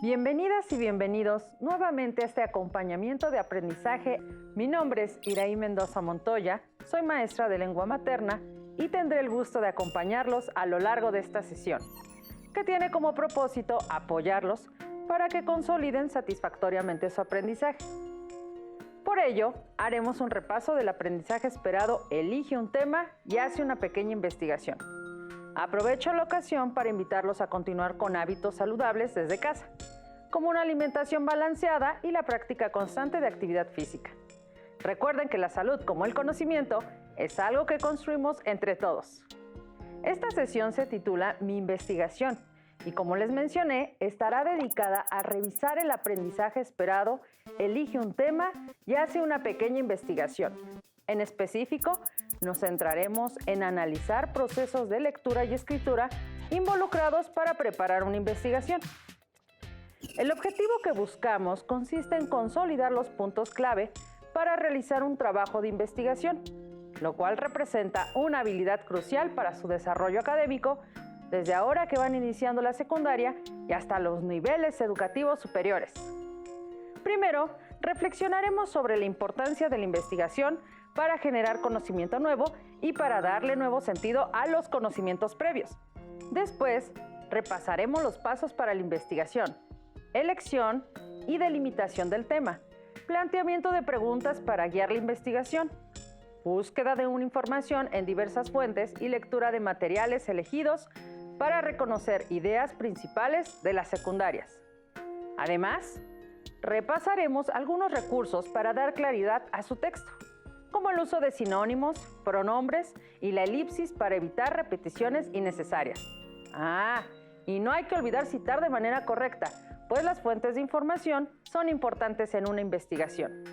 Bienvenidas y bienvenidos nuevamente a este acompañamiento de aprendizaje. Mi nombre es Iraí Mendoza Montoya, soy maestra de lengua materna y tendré el gusto de acompañarlos a lo largo de esta sesión, que tiene como propósito apoyarlos para que consoliden satisfactoriamente su aprendizaje. Por ello, haremos un repaso del aprendizaje esperado. Elige un tema y hace una pequeña investigación. Aprovecho la ocasión para invitarlos a continuar con hábitos saludables desde casa, como una alimentación balanceada y la práctica constante de actividad física. Recuerden que la salud, como el conocimiento, es algo que construimos entre todos. Esta sesión se titula Mi investigación y, como les mencioné, estará dedicada a revisar el aprendizaje esperado. Elige un tema y hace una pequeña investigación. En específico, nos centraremos en analizar procesos de lectura y escritura involucrados para preparar una investigación. El objetivo que buscamos consiste en consolidar los puntos clave para realizar un trabajo de investigación, lo cual representa una habilidad crucial para su desarrollo académico desde ahora que van iniciando la secundaria y hasta los niveles educativos superiores. Primero, reflexionaremos sobre la importancia de la investigación para generar conocimiento nuevo y para darle nuevo sentido a los conocimientos previos. Después, repasaremos los pasos para la investigación, elección y delimitación del tema, planteamiento de preguntas para guiar la investigación, búsqueda de una información en diversas fuentes y lectura de materiales elegidos para reconocer ideas principales de las secundarias. Además, repasaremos algunos recursos para dar claridad a su texto, como el uso de sinónimos, pronombres y la elipsis para evitar repeticiones innecesarias. Y no hay que olvidar citar de manera correcta, pues las fuentes de información son importantes en una investigación.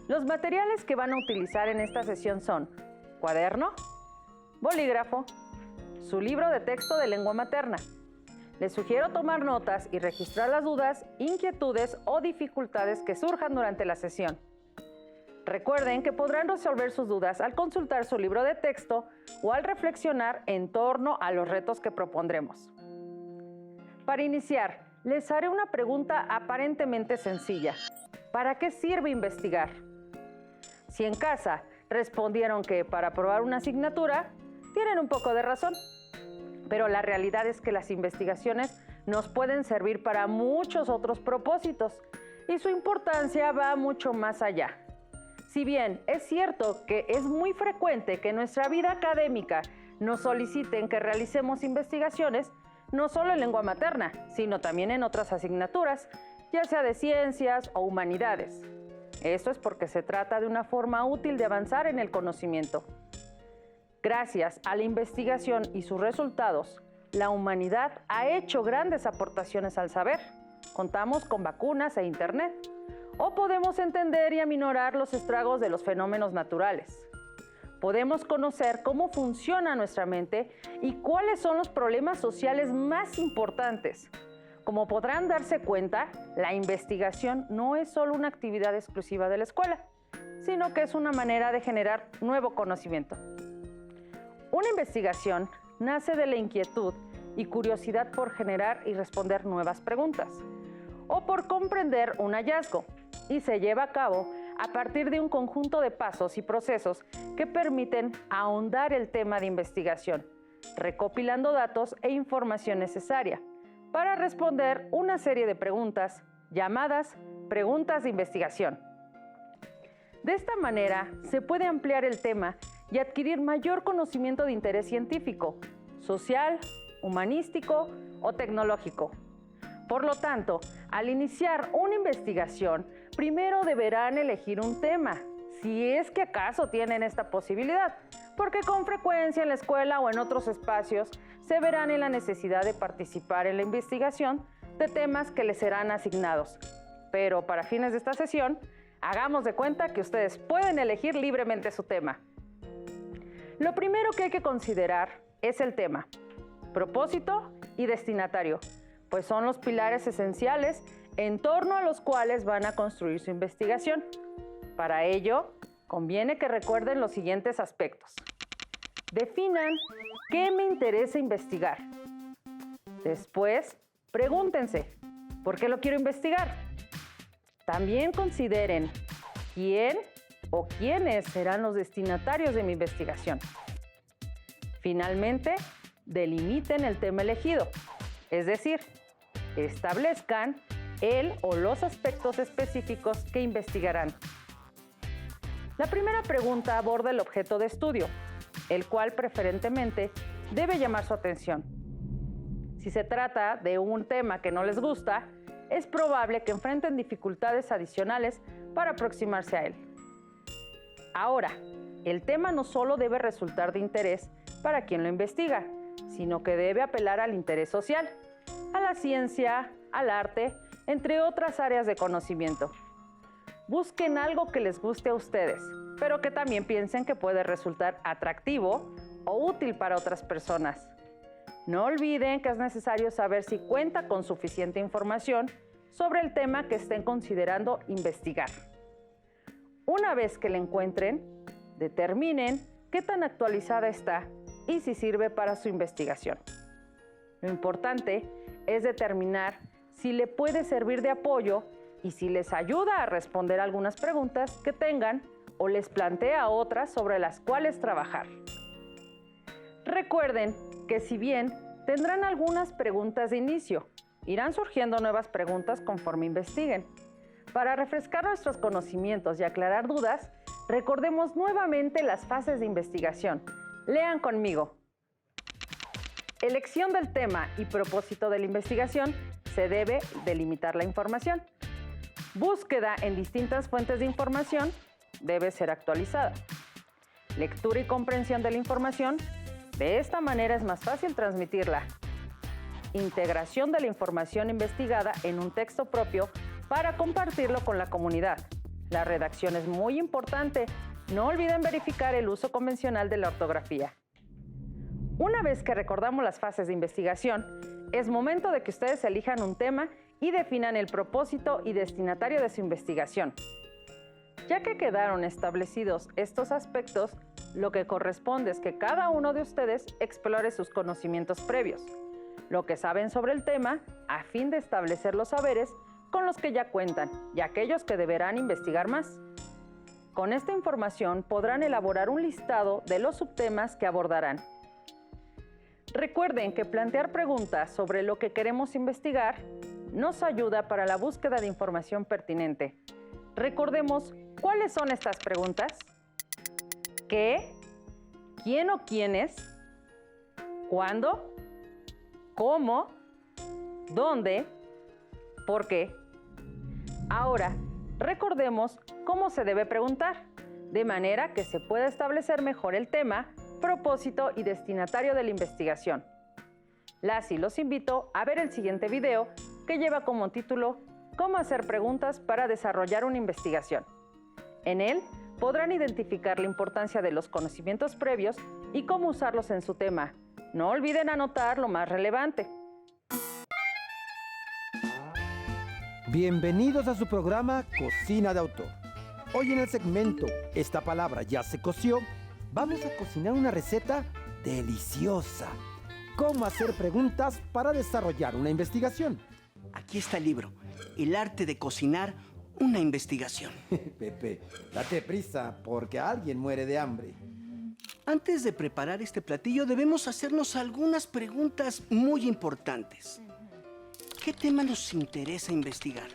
Los materiales que van a utilizar en esta sesión son cuaderno, bolígrafo, su libro de texto de lengua materna. Les sugiero tomar notas y registrar las dudas, inquietudes o dificultades que surjan durante la sesión. Recuerden que podrán resolver sus dudas al consultar su libro de texto o al reflexionar en torno a los retos que propondremos. Para iniciar, les haré una pregunta aparentemente sencilla. ¿Para qué sirve investigar? Si en casa respondieron que para aprobar una asignatura, tienen un poco de razón. Pero la realidad es que las investigaciones nos pueden servir para muchos otros propósitos y su importancia va mucho más allá. Si bien es cierto que es muy frecuente que en nuestra vida académica nos soliciten que realicemos investigaciones, no solo en lengua materna, sino también en otras asignaturas, ya sea de ciencias o humanidades. Esto es porque se trata de una forma útil de avanzar en el conocimiento. Gracias a la investigación y sus resultados, la humanidad ha hecho grandes aportaciones al saber. Contamos con vacunas e internet, o podemos entender y aminorar los estragos de los fenómenos naturales. Podemos conocer cómo funciona nuestra mente y cuáles son los problemas sociales más importantes. Como podrán darse cuenta, la investigación no es solo una actividad exclusiva de la escuela, sino que es una manera de generar nuevo conocimiento. Una investigación nace de la inquietud y curiosidad por generar y responder nuevas preguntas, o por comprender un hallazgo, y se lleva a cabo a partir de un conjunto de pasos y procesos que permiten ahondar el tema de investigación, recopilando datos e información necesaria para responder una serie de preguntas llamadas preguntas de investigación. De esta manera, se puede ampliar el tema y adquirir mayor conocimiento de interés científico, social, humanístico o tecnológico. Por lo tanto, al iniciar una investigación, primero deberán elegir un tema, si es que acaso tienen esta posibilidad, porque con frecuencia en la escuela o en otros espacios se verán en la necesidad de participar en la investigación de temas que les serán asignados. Pero para fines de esta sesión, hagamos de cuenta que ustedes pueden elegir libremente su tema. Lo primero que hay que considerar es el tema, propósito y destinatario, pues son los pilares esenciales en torno a los cuales van a construir su investigación. Para ello, conviene que recuerden los siguientes aspectos. Definan qué me interesa investigar. Después, pregúntense, ¿Por qué lo quiero investigar? También consideren quién o quiénes serán los destinatarios de mi investigación. Finalmente, delimiten el tema elegido, es decir, establezcan el o los aspectos específicos que investigarán. La primera pregunta aborda el objeto de estudio, el cual preferentemente debe llamar su atención. Si se trata de un tema que no les gusta, es probable que enfrenten dificultades adicionales para aproximarse a él. Ahora, el tema no solo debe resultar de interés para quien lo investiga, sino que debe apelar al interés social, a la ciencia, al arte, entre otras áreas de conocimiento. Busquen algo que les guste a ustedes, pero que también piensen que puede resultar atractivo o útil para otras personas. No olviden que es necesario saber si cuenta con suficiente información sobre el tema que estén considerando investigar. Una vez que la encuentren, determinen qué tan actualizada está y si sirve para su investigación. Lo importante es determinar si le puede servir de apoyo y si les ayuda a responder algunas preguntas que tengan o les plantea otras sobre las cuales trabajar. Recuerden que si bien tendrán algunas preguntas de inicio, irán surgiendo nuevas preguntas conforme investiguen. Para refrescar nuestros conocimientos y aclarar dudas, recordemos nuevamente las fases de investigación. Lean conmigo. Elección del tema y propósito de la investigación. Se debe delimitar la información. Búsqueda en distintas fuentes de información. Debe ser actualizada. Lectura y comprensión de la información. De esta manera es más fácil transmitirla. Integración de la información investigada en un texto propio para compartirlo con la comunidad. La redacción es muy importante. No olviden verificar el uso convencional de la ortografía. Una vez que recordamos las fases de investigación, es momento de que ustedes elijan un tema y definan el propósito y destinatario de su investigación. Ya que quedaron establecidos estos aspectos, lo que corresponde es que cada uno de ustedes explore sus conocimientos previos, lo que saben sobre el tema, a fin de establecer los saberes con los que ya cuentan y aquellos que deberán investigar más. Con esta información podrán elaborar un listado de los subtemas que abordarán. Recuerden que plantear preguntas sobre lo que queremos investigar nos ayuda para la búsqueda de información pertinente. Recordemos, ¿cuáles son estas preguntas? ¿Qué? ¿Quién o quiénes? ¿Cuándo? ¿Cómo? ¿Dónde? ¿Por qué? Ahora, recordemos cómo se debe preguntar, de manera que se pueda establecer mejor el tema, propósito y destinatario de la investigación. Los invito a ver el siguiente video que lleva como título ¿Cómo hacer preguntas para desarrollar una investigación? En él podrán identificar la importancia de los conocimientos previos y cómo usarlos en su tema. No olviden anotar lo más relevante. Bienvenidos a su programa Cocina de Autor. Hoy en el segmento Esta palabra ya se coció, vamos a cocinar una receta deliciosa. ¿Cómo hacer preguntas para desarrollar una investigación? Aquí está el libro, El arte de cocinar una investigación. Pepe, date prisa porque alguien muere de hambre. Antes de preparar este platillo debemos hacernos algunas preguntas muy importantes. ¿Qué tema nos interesa investigar?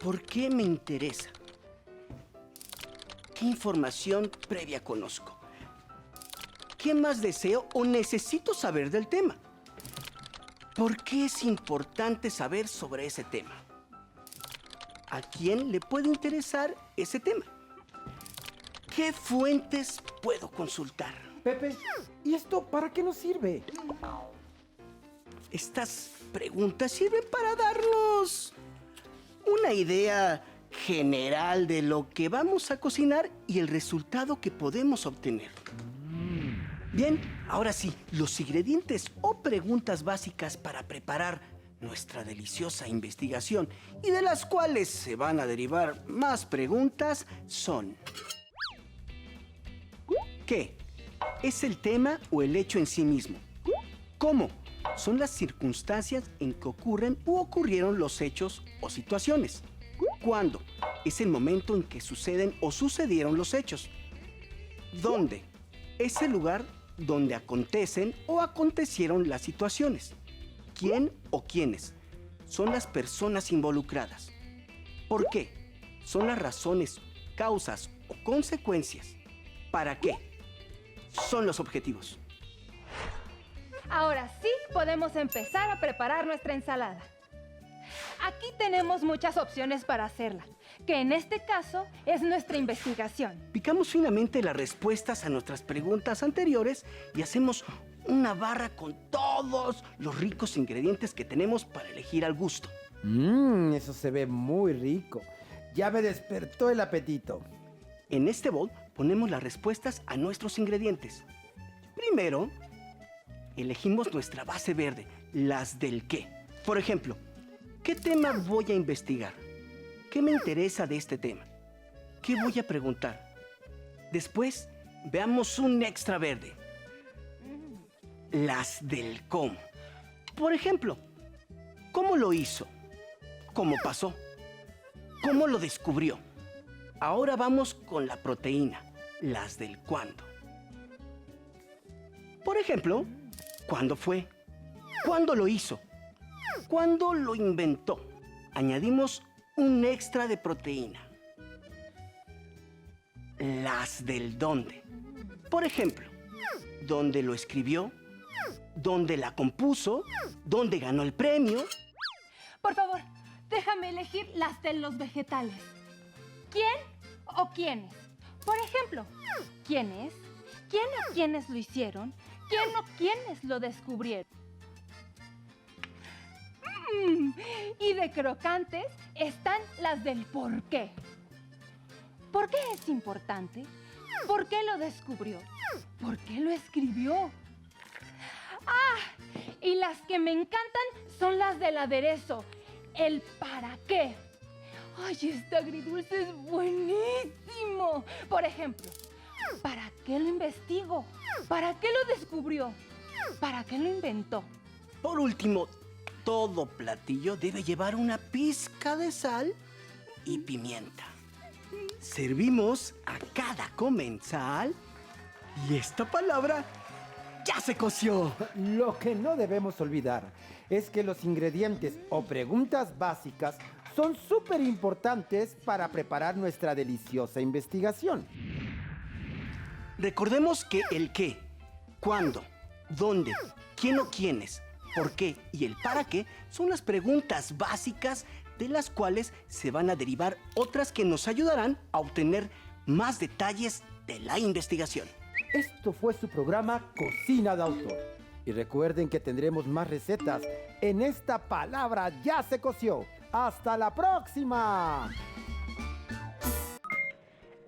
¿Por qué me interesa? ¿Qué información previa conozco? ¿Qué más deseo o necesito saber del tema? ¿Por qué es importante saber sobre ese tema? ¿A quién le puede interesar ese tema? ¿Qué fuentes puedo consultar? Pepe, ¿y esto para qué nos sirve? Estas preguntas sirven para darnos una idea general de lo que vamos a cocinar y el resultado que podemos obtener. Bien, ahora sí, los ingredientes o preguntas básicas para preparar nuestra deliciosa investigación y de las cuales se van a derivar más preguntas son: ¿qué? ¿Es el tema o el hecho en sí mismo? ¿Cómo? son las circunstancias en que ocurren u ocurrieron los hechos o situaciones. ¿Cuándo? Es el momento en que suceden o sucedieron los hechos. ¿Dónde? Es el lugar donde acontecen o acontecieron las situaciones. ¿Quién o quiénes? Son las personas involucradas. ¿Por qué? Son las razones, causas o consecuencias. ¿Para qué? Son los objetivos. Ahora sí podemos empezar a preparar nuestra ensalada. Aquí tenemos muchas opciones para hacerla, que en este caso es nuestra investigación. Picamos finamente las respuestas a nuestras preguntas anteriores y hacemos una barra con todos los ricos ingredientes que tenemos para elegir al gusto. Eso se ve muy rico. Ya me despertó el apetito. En este bol ponemos las respuestas a nuestros ingredientes. Primero, elegimos nuestra base verde, las del qué. Por ejemplo, ¿qué tema voy a investigar? ¿Qué me interesa de este tema? ¿Qué voy a preguntar? Después, veamos un extra verde. Las del cómo. Por ejemplo, ¿cómo lo hizo? ¿Cómo pasó? ¿Cómo lo descubrió? Ahora vamos con la proteína, las del cuándo. Por ejemplo, ¿cuándo fue? ¿Cuándo lo hizo? ¿Cuándo lo inventó? Añadimos un extra de proteína. Las del dónde. Por ejemplo, ¿dónde lo escribió? ¿Dónde la compuso? ¿Dónde ganó el premio? Por favor, déjame elegir las de los vegetales. ¿Quién o quiénes? Por ejemplo, ¿quiénes? ¿Quién o quiénes lo hicieron? ¿Quién o quiénes lo descubrieron? Y de crocantes están las del por qué. ¿Por qué es importante? ¿Por qué lo descubrió? ¿Por qué lo escribió? Y las que me encantan son las del aderezo, el para qué. ¡Ay, este agridulce es buenísimo! Por ejemplo, ¿para qué lo investigo? ¿Para qué lo descubrió? ¿Para qué lo inventó? Por último, todo platillo debe llevar una pizca de sal y pimienta. Servimos a cada comensal y esta palabra ya se coció. Lo que no debemos olvidar es que los ingredientes o preguntas básicas son súper importantes para preparar nuestra deliciosa investigación. Recordemos que el qué, cuándo, dónde, quién o quiénes, por qué y el para qué son las preguntas básicas de las cuales se van a derivar otras que nos ayudarán a obtener más detalles de la investigación. Esto fue su programa Cocina de Autor. Y recuerden que tendremos más recetas en esta palabra ya se coció. ¡Hasta la próxima!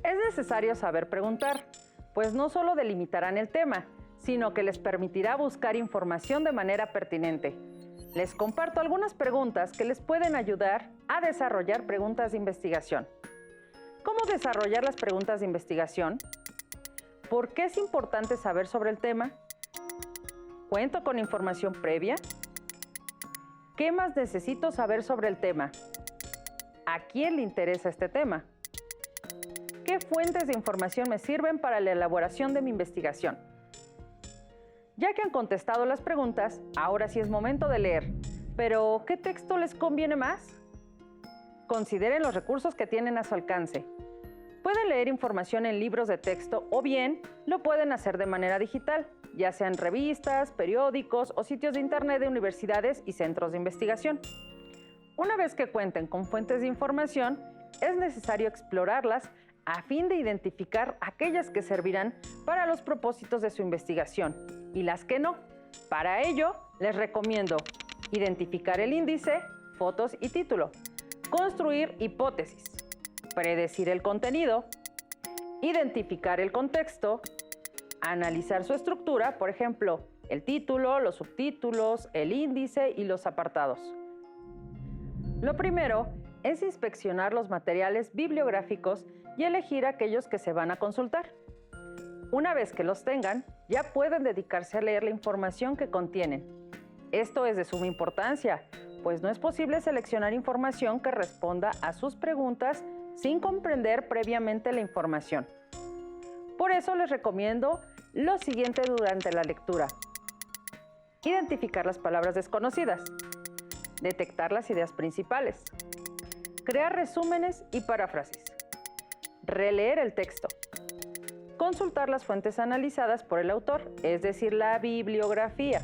Es necesario saber preguntar, pues no solo delimitarán el tema, sino que les permitirá buscar información de manera pertinente. Les comparto algunas preguntas que les pueden ayudar a desarrollar preguntas de investigación. ¿Cómo desarrollar las preguntas de investigación? ¿Por qué es importante saber sobre el tema? ¿Cuento con información previa? ¿Qué más necesito saber sobre el tema? ¿A quién le interesa este tema? ¿Qué fuentes de información me sirven para la elaboración de mi investigación? Ya que han contestado las preguntas, ahora sí es momento de leer. Pero, ¿qué texto les conviene más? Consideren los recursos que tienen a su alcance. Pueden leer información en libros de texto o bien lo pueden hacer de manera digital, ya sean revistas, periódicos o sitios de internet de universidades y centros de investigación. Una vez que cuenten con fuentes de información, es necesario explorarlas a fin de identificar aquellas que servirán para los propósitos de su investigación y las que no. Para ello, les recomiendo identificar el índice, fotos y título, construir hipótesis, predecir el contenido, identificar el contexto, analizar su estructura, por ejemplo, el título, los subtítulos, el índice y los apartados. Lo primero es inspeccionar los materiales bibliográficos y elegir aquellos que se van a consultar. Una vez que los tengan, ya pueden dedicarse a leer la información que contienen. Esto es de suma importancia, pues no es posible seleccionar información que responda a sus preguntas sin comprender previamente la información. Por eso les recomiendo lo siguiente durante la lectura. Identificar las palabras desconocidas. Detectar las ideas principales. Crear resúmenes y paráfrasis. Releer el texto. Consultar las fuentes analizadas por el autor, es decir, la bibliografía.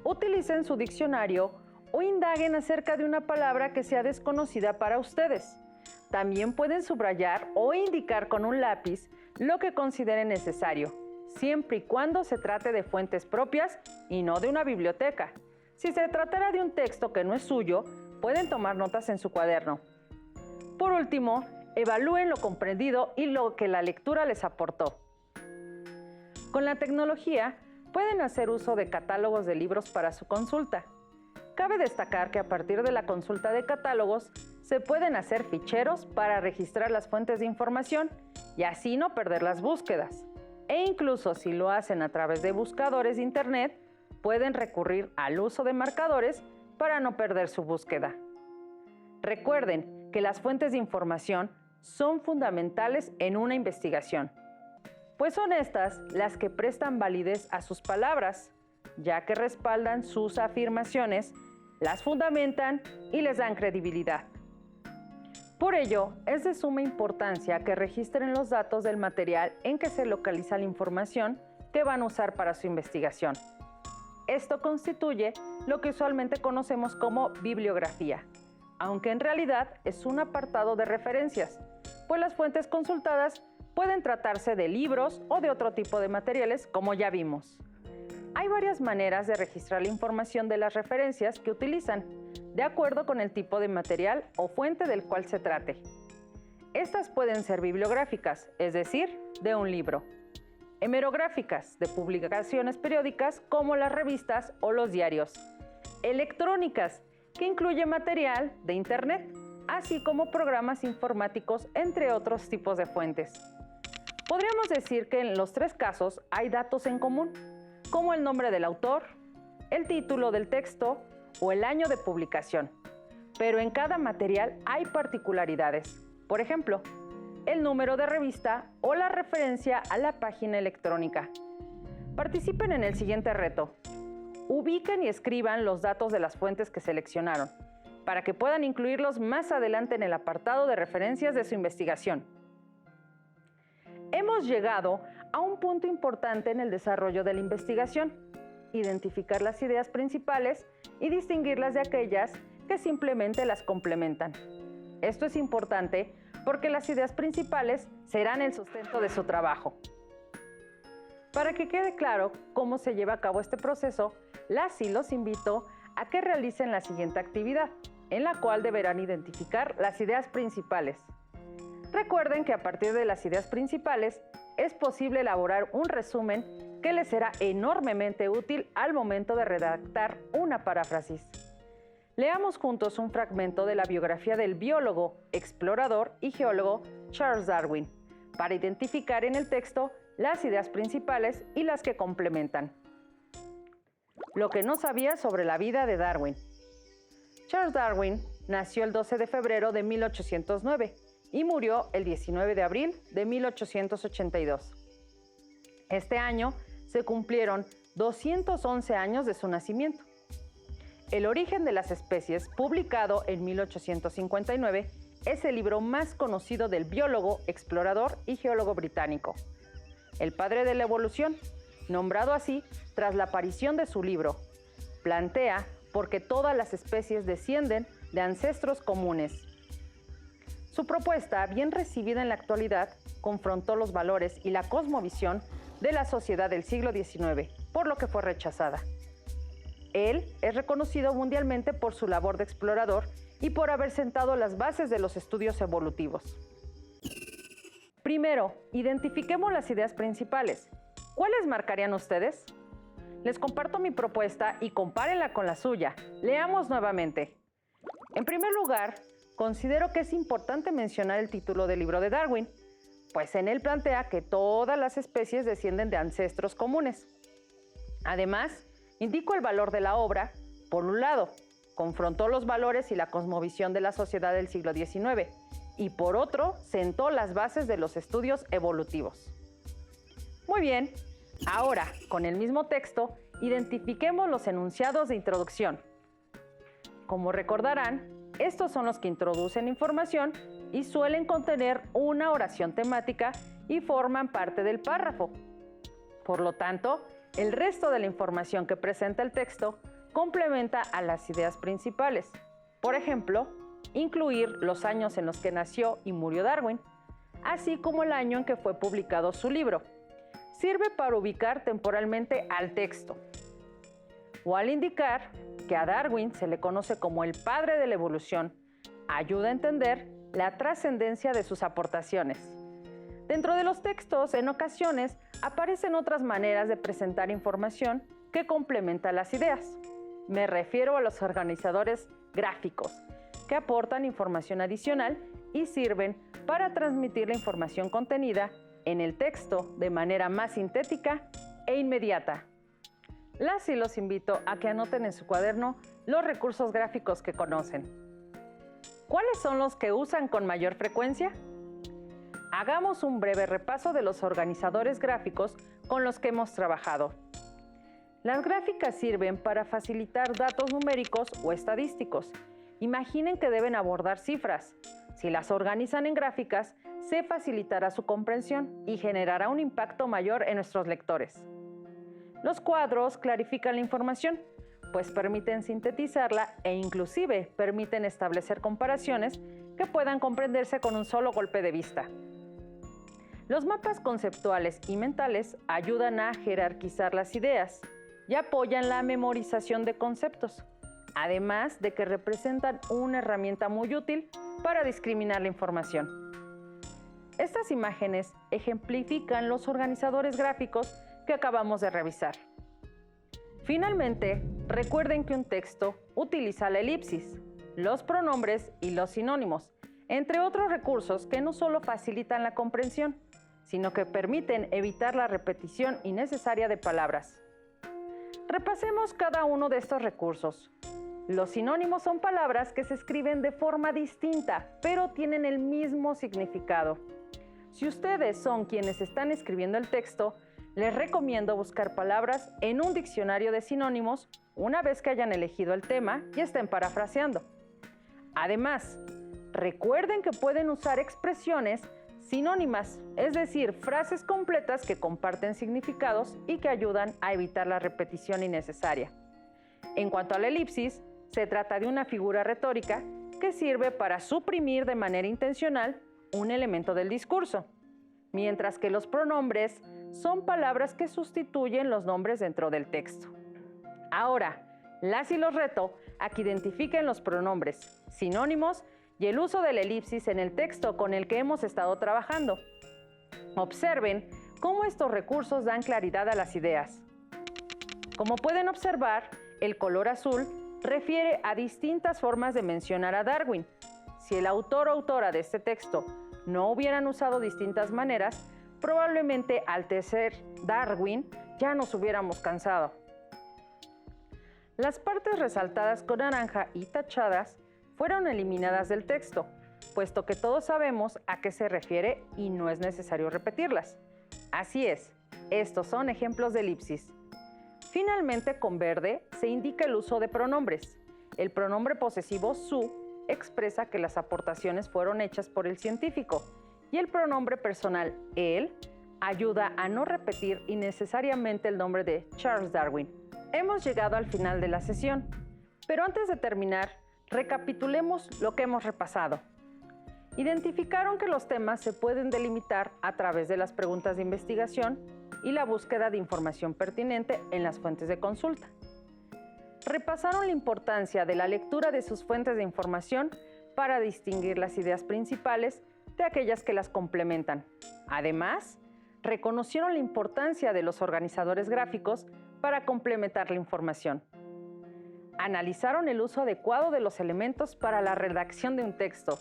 Utilicen su diccionario o indaguen acerca de una palabra que sea desconocida para ustedes. También pueden subrayar o indicar con un lápiz lo que consideren necesario, siempre y cuando se trate de fuentes propias y no de una biblioteca. Si se tratara de un texto que no es suyo, pueden tomar notas en su cuaderno. Por último, evalúen lo comprendido y lo que la lectura les aportó. Con la tecnología, pueden hacer uso de catálogos de libros para su consulta. Cabe destacar que a partir de la consulta de catálogos, se pueden hacer ficheros para registrar las fuentes de información y así no perder las búsquedas. E incluso si lo hacen a través de buscadores de Internet, pueden recurrir al uso de marcadores para no perder su búsqueda. Recuerden que las fuentes de información son fundamentales en una investigación, pues son estas las que prestan validez a sus palabras, ya que respaldan sus afirmaciones, las fundamentan y les dan credibilidad. Por ello, es de suma importancia que registren los datos del material en que se localiza la información que van a usar para su investigación. Esto constituye lo que usualmente conocemos como bibliografía, aunque en realidad es un apartado de referencias, pues las fuentes consultadas pueden tratarse de libros o de otro tipo de materiales, como ya vimos. Hay varias maneras de registrar la información de las referencias que utilizan, de acuerdo con el tipo de material o fuente del cual se trate. Estas pueden ser bibliográficas, es decir, de un libro. Hemerográficas, de publicaciones periódicas como las revistas o los diarios. Electrónicas, que incluye material de Internet, así como programas informáticos, entre otros tipos de fuentes. Podríamos decir que en los tres casos hay datos en común, como el nombre del autor, el título del texto o el año de publicación. Pero en cada material hay particularidades. Por ejemplo, el número de revista o la referencia a la página electrónica. Participen en el siguiente reto. Ubiquen y escriban los datos de las fuentes que seleccionaron, para que puedan incluirlos más adelante en el apartado de referencias de su investigación. Hemos llegado a un punto importante en el desarrollo de la investigación: identificar las ideas principales y distinguirlas de aquellas que simplemente las complementan. Esto es importante porque las ideas principales serán el sustento de su trabajo. Para que quede claro cómo se lleva a cabo este proceso, las y los invito a que realicen la siguiente actividad, en la cual deberán identificar las ideas principales. Recuerden que a partir de las ideas principales es posible elaborar un resumen que les será enormemente útil al momento de redactar una paráfrasis. Leamos juntos un fragmento de la biografía del biólogo, explorador y geólogo Charles Darwin, para identificar en el texto las ideas principales y las que complementan. Lo que no sabía sobre la vida de Darwin. Charles Darwin nació el 12 de febrero de 1809 y murió el 19 de abril de 1882. Este año se cumplieron 211 años de su nacimiento. El origen de las especies, publicado en 1859, es el libro más conocido del biólogo, explorador y geólogo británico. El padre de la evolución, nombrado así tras la aparición de su libro, plantea por qué todas las especies descienden de ancestros comunes. Su propuesta, bien recibida en la actualidad, confrontó los valores y la cosmovisión de la sociedad del siglo XIX, por lo que fue rechazada. Él es reconocido mundialmente por su labor de explorador y por haber sentado las bases de los estudios evolutivos. Primero, identifiquemos las ideas principales. ¿Cuáles marcarían ustedes? Les comparto mi propuesta y compárenla con la suya. Leamos nuevamente. En primer lugar, considero que es importante mencionar el título del libro de Darwin, pues en él plantea que todas las especies descienden de ancestros comunes. Además, Indico el valor de la obra, por un lado, confrontó los valores y la cosmovisión de la sociedad del siglo XIX, y por otro, sentó las bases de los estudios evolutivos. Muy bien, ahora, con el mismo texto, identifiquemos los enunciados de introducción. Como recordarán, estos son los que introducen información y suelen contener una oración temática y forman parte del párrafo. Por lo tanto, el resto de la información que presenta el texto complementa a las ideas principales. Por ejemplo, incluir los años en los que nació y murió Darwin, así como el año en que fue publicado su libro. Sirve para ubicar temporalmente al texto. O al indicar que a Darwin se le conoce como el padre de la evolución, ayuda a entender la trascendencia de sus aportaciones. Dentro de los textos, en ocasiones, aparecen otras maneras de presentar información que complementan las ideas. Me refiero a los organizadores gráficos, que aportan información adicional y sirven para transmitir la información contenida en el texto de manera más sintética e inmediata. Las y los invito a que anoten en su cuaderno los recursos gráficos que conocen. ¿Cuáles son los que usan con mayor frecuencia? Hagamos un breve repaso de los organizadores gráficos con los que hemos trabajado. Las gráficas sirven para facilitar datos numéricos o estadísticos. Imaginen que deben abordar cifras. Si las organizan en gráficas, se facilitará su comprensión y generará un impacto mayor en nuestros lectores. Los cuadros clarifican la información, pues permiten sintetizarla e inclusive permiten establecer comparaciones que puedan comprenderse con un solo golpe de vista. Los mapas conceptuales y mentales ayudan a jerarquizar las ideas y apoyan la memorización de conceptos, además de que representan una herramienta muy útil para discriminar la información. Estas imágenes ejemplifican los organizadores gráficos que acabamos de revisar. Finalmente, recuerden que un texto utiliza la elipsis, los pronombres y los sinónimos, entre otros recursos que no solo facilitan la comprensión, sino que permiten evitar la repetición innecesaria de palabras. Repasemos cada uno de estos recursos. Los sinónimos son palabras que se escriben de forma distinta, pero tienen el mismo significado. Si ustedes son quienes están escribiendo el texto, les recomiendo buscar palabras en un diccionario de sinónimos una vez que hayan elegido el tema y estén parafraseando. Además, recuerden que pueden usar expresiones sinónimas, es decir, frases completas que comparten significados y que ayudan a evitar la repetición innecesaria. En cuanto a la elipsis, se trata de una figura retórica que sirve para suprimir de manera intencional un elemento del discurso, mientras que los pronombres son palabras que sustituyen los nombres dentro del texto. Ahora, las y los reto a que identifiquen los pronombres, sinónimos y el uso de la elipsis en el texto con el que hemos estado trabajando. Observen cómo estos recursos dan claridad a las ideas. Como pueden observar, el color azul refiere a distintas formas de mencionar a Darwin. Si el autor o autora de este texto no hubieran usado distintas maneras, probablemente al tercer Darwin ya nos hubiéramos cansado. Las partes resaltadas con naranja y tachadas fueron eliminadas del texto, puesto que todos sabemos a qué se refiere y no es necesario repetirlas. Así es, estos son ejemplos de elipsis. Finalmente, con verde se indica el uso de pronombres. El pronombre posesivo su expresa que las aportaciones fueron hechas por el científico y el pronombre personal él ayuda a no repetir innecesariamente el nombre de Charles Darwin. Hemos llegado al final de la sesión, pero antes de terminar, recapitulemos lo que hemos repasado. Identificaron que los temas se pueden delimitar a través de las preguntas de investigación y la búsqueda de información pertinente en las fuentes de consulta. Repasaron la importancia de la lectura de sus fuentes de información para distinguir las ideas principales de aquellas que las complementan. Además, reconocieron la importancia de los organizadores gráficos para complementar la información. Analizaron el uso adecuado de los elementos para la redacción de un texto,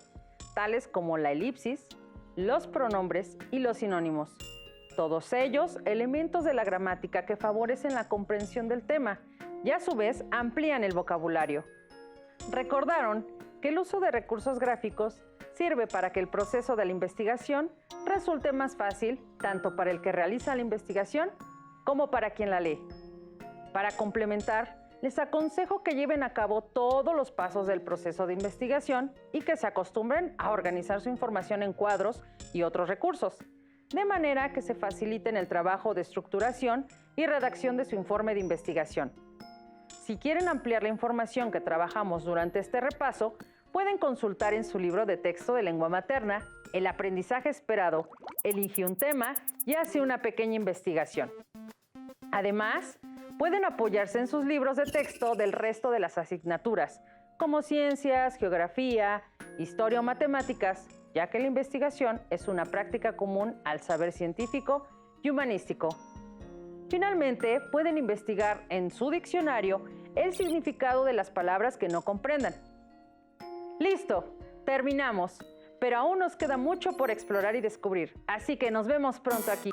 tales como la elipsis, los pronombres y los sinónimos. todos ellos elementos de la gramática que favorecen la comprensión del tema y a su vez amplían el vocabulario. Recordaron que el uso de recursos gráficos sirve para que el proceso de la investigación resulte más fácil tanto para el que realiza la investigación como para quien la lee. Para complementar, les aconsejo que lleven a cabo todos los pasos del proceso de investigación y que se acostumbren a organizar su información en cuadros y otros recursos, de manera que se faciliten el trabajo de estructuración y redacción de su informe de investigación. Si quieren ampliar la información que trabajamos durante este repaso, pueden consultar en su libro de texto de lengua materna El aprendizaje esperado, elige un tema y hace una pequeña investigación. Además, pueden apoyarse en sus libros de texto del resto de las asignaturas, como ciencias, geografía, historia o matemáticas, ya que la investigación es una práctica común al saber científico y humanístico. Finalmente, pueden investigar en su diccionario el significado de las palabras que no comprendan. ¡Listo! Terminamos, pero aún nos queda mucho por explorar y descubrir, así que nos vemos pronto aquí.